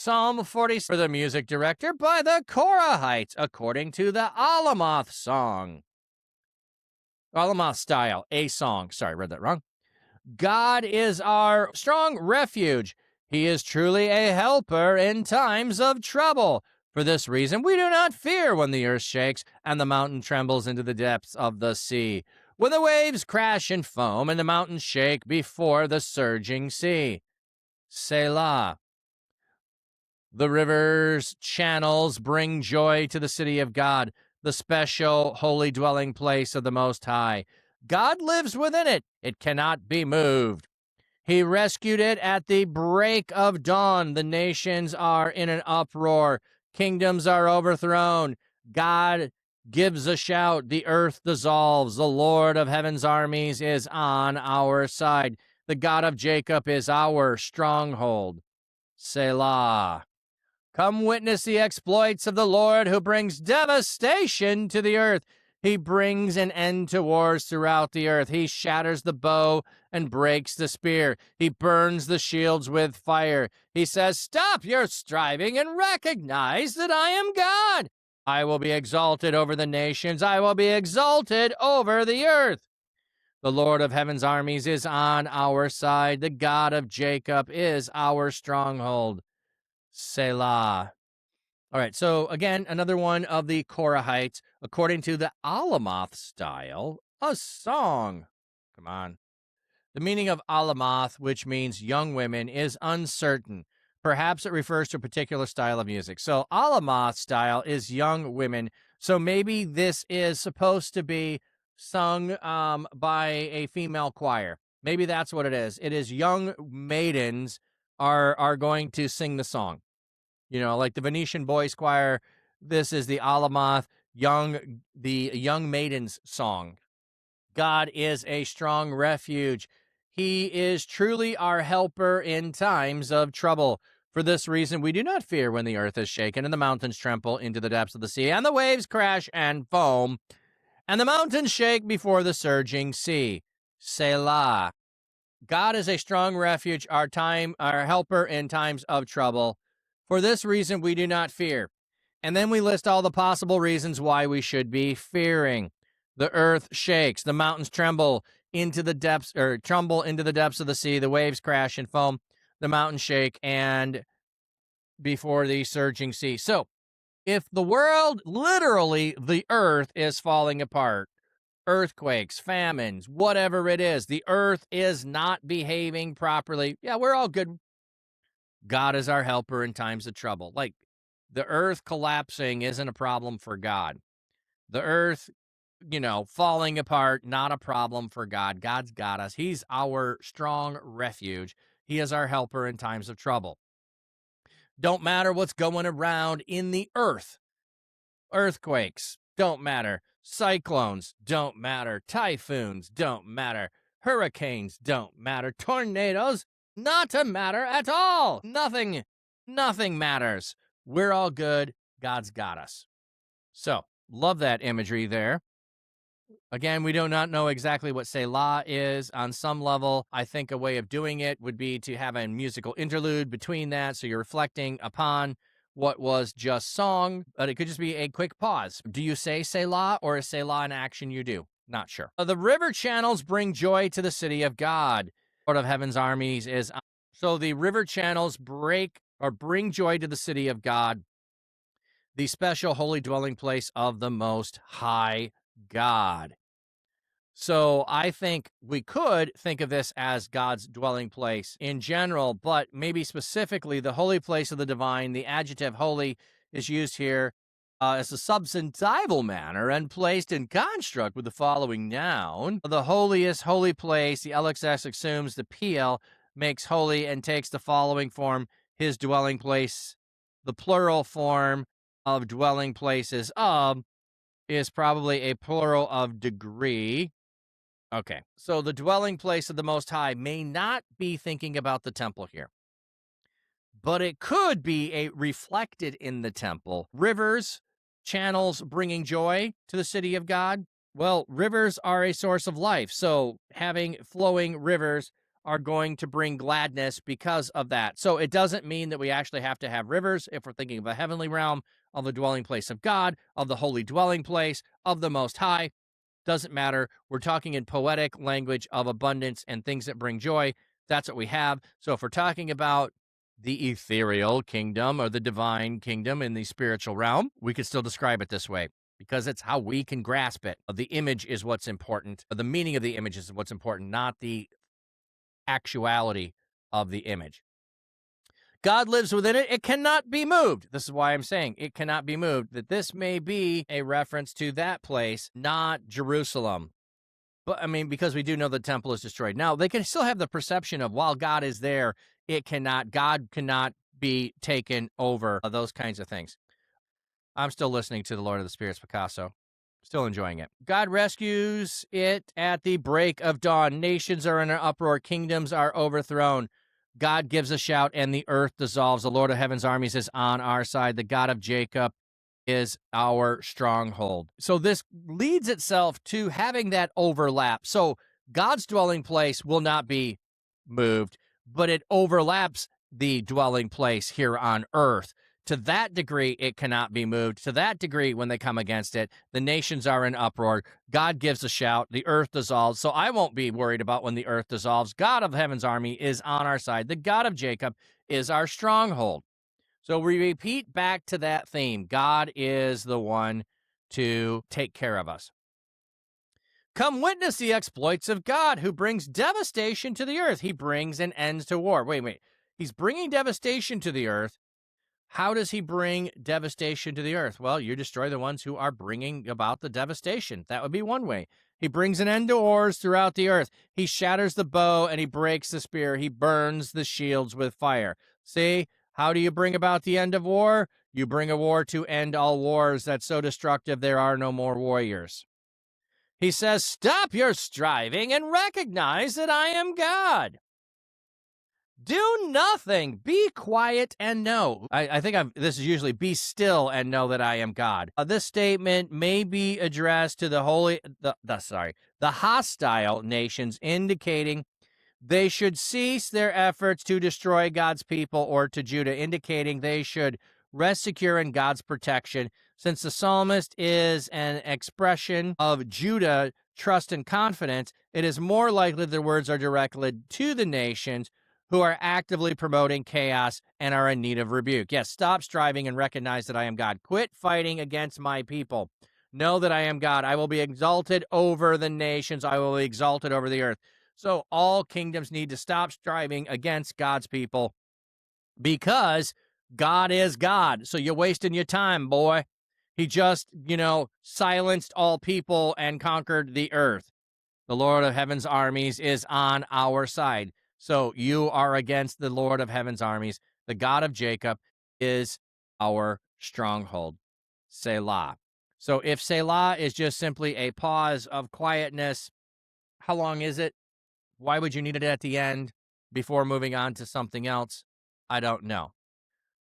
Psalm 40 for the music director by the Korahites, according to the Alamoth song. Alamoth style, a song. Sorry, read that wrong. God is our strong refuge. He is truly a helper in times of trouble. For this reason, we do not fear when the earth shakes and the mountain trembles into the depths of the sea, when the waves crash and foam and the mountains shake before the surging sea. Selah. The river's channels bring joy to the city of God, the special holy dwelling place of the Most High. God lives within it. It cannot be moved. He rescued it at the break of dawn. The nations are in an uproar. Kingdoms are overthrown. God gives a shout. The earth dissolves. The Lord of heaven's armies is on our side. The God of Jacob is our stronghold. Selah. Come witness the exploits of the Lord who brings devastation to the earth. He brings an end to wars throughout the earth. He shatters the bow and breaks the spear. He burns the shields with fire. He says, "Stop your striving and recognize that I am God. I will be exalted over the nations. I will be exalted over the earth. The Lord of heaven's armies is on our side. The God of Jacob is our stronghold." Selah. All right, so again, another one of the Korahites, according to the Alamoth style, a song. Come on. The meaning of Alamoth, which means young women, is uncertain. Perhaps it refers to a particular style of music. So Alamoth style is young women. So maybe this is supposed to be sung by a female choir. Maybe that's what it is. It is young maidens are going to sing the song. You know, like the Venetian Boys Choir, this is the Alamoth, the Young Maidens song. God is a strong refuge. He is truly our helper in times of trouble. For this reason, we do not fear when the earth is shaken and the mountains tremble into the depths of the sea, and the waves crash and foam, and the mountains shake before the surging sea. Selah. God is a strong refuge, our helper in times of trouble. For this reason, we do not fear. And then we list all the possible reasons why we should be fearing. The earth shakes, the mountains tremble into the depths of the sea, the waves crash and foam, the mountains shake, and before the surging sea. So, if the world, literally the earth, is falling apart, earthquakes, famines, whatever it is, the earth is not behaving properly, yeah, we're all good. God is our helper in times of trouble. Like, the earth collapsing isn't a problem for God. The earth, falling apart, not a problem for God. God's got us. He's our strong refuge. He is our helper in times of trouble. Don't matter what's going around in the earth. Earthquakes don't matter. Cyclones don't matter. Typhoons don't matter. Hurricanes don't matter. Tornadoes, not to matter at all. Nothing matters. We're all good. God's got us. So, love that imagery there. Again, we do not know exactly what Selah is. On some level, I think a way of doing it would be to have a musical interlude between that, so you're reflecting upon what was just song, but it could just be a quick pause. Do you say Selah, or is Selah an action you do? Not sure. The river channels bring joy to the city of God. Lord of heaven's armies is on. So the river channels bring joy to the city of God, the special holy dwelling place of the Most High God. So I think we could think of this as God's dwelling place in general, but maybe specifically the holy place of the divine. The adjective holy is used here as a substantival manner and placed in construct with the following noun. The holiest, holy place, the LXS assumes the PL makes holy and takes the following form, his dwelling place. The plural form of dwelling places is probably a plural of degree. Okay, so the dwelling place of the Most High may not be thinking about the temple here, but it could be reflected in the temple. Rivers, channels bringing joy to the city of God. Well, rivers are a source of life, so having flowing rivers are going to bring gladness because of that. So it doesn't mean that we actually have to have rivers if we're thinking of a heavenly realm, of the dwelling place of God, of the holy dwelling place, of the Most High. Doesn't matter. We're talking in poetic language of abundance and things that bring joy. That's what we have. So if we're talking about the ethereal kingdom or the divine kingdom in the spiritual realm, we could still describe it this way because it's how we can grasp it. The image is what's important. The meaning of the image is what's important, not the actuality of the image. God lives within it. It cannot be moved. This is why I'm saying it cannot be moved, that this may be a reference to that place, not Jerusalem. But I mean, because we do know the temple is destroyed. Now, they can still have the perception of while God is there, God cannot be taken over, those kinds of things. I'm still listening to the Lord of the Spirits, Picasso. Still enjoying it. God rescues it at the break of dawn. Nations are in an uproar. Kingdoms are overthrown. God gives a shout and the earth dissolves. The Lord of heaven's armies is on our side. The God of Jacob is our stronghold. So this leads itself to having that overlap. So God's dwelling place will not be moved, but it overlaps the dwelling place here on earth. To that degree, it cannot be moved. To that degree, when they come against it, the nations are in uproar. God gives a shout. The earth dissolves. So I won't be worried about when the earth dissolves. God of heaven's army is on our side. The God of Jacob is our stronghold. So we repeat back to that theme. God is the one to take care of us. Come witness the exploits of God, who brings devastation to the earth. He brings an end to war. Wait. He's bringing devastation to the earth. How does he bring devastation to the earth? Well, you destroy the ones who are bringing about the devastation. That would be one way. He brings an end to wars throughout the earth. He shatters the bow and he breaks the spear. He burns the shields with fire. See, how do you bring about the end of war? You bring a war to end all wars that's so destructive there are no more warriors. He says, stop your striving and recognize that I am God. Do nothing. Be quiet and know. I think this is usually be still and know that I am God. This statement may be addressed to the hostile nations, indicating they should cease their efforts to destroy God's people, or to Judah, indicating they should rest secure in God's protection. Since the psalmist is an expression of Judah trust and confidence, it is more likely the words are directed to the nations who are actively promoting chaos and are in need of rebuke. Yes, stop striving and recognize that I am God. Quit fighting against my people. Know that I am God. I will be exalted over the nations. I will be exalted over the earth. So all kingdoms need to stop striving against God's people because God is God. So you're wasting your time, boy. He just, silenced all people and conquered the earth. The Lord of heaven's armies is on our side. So you are against the Lord of heaven's armies. The God of Jacob is our stronghold. Selah. So if Selah is just simply a pause of quietness, how long is it? Why would you need it at the end before moving on to something else? I don't know.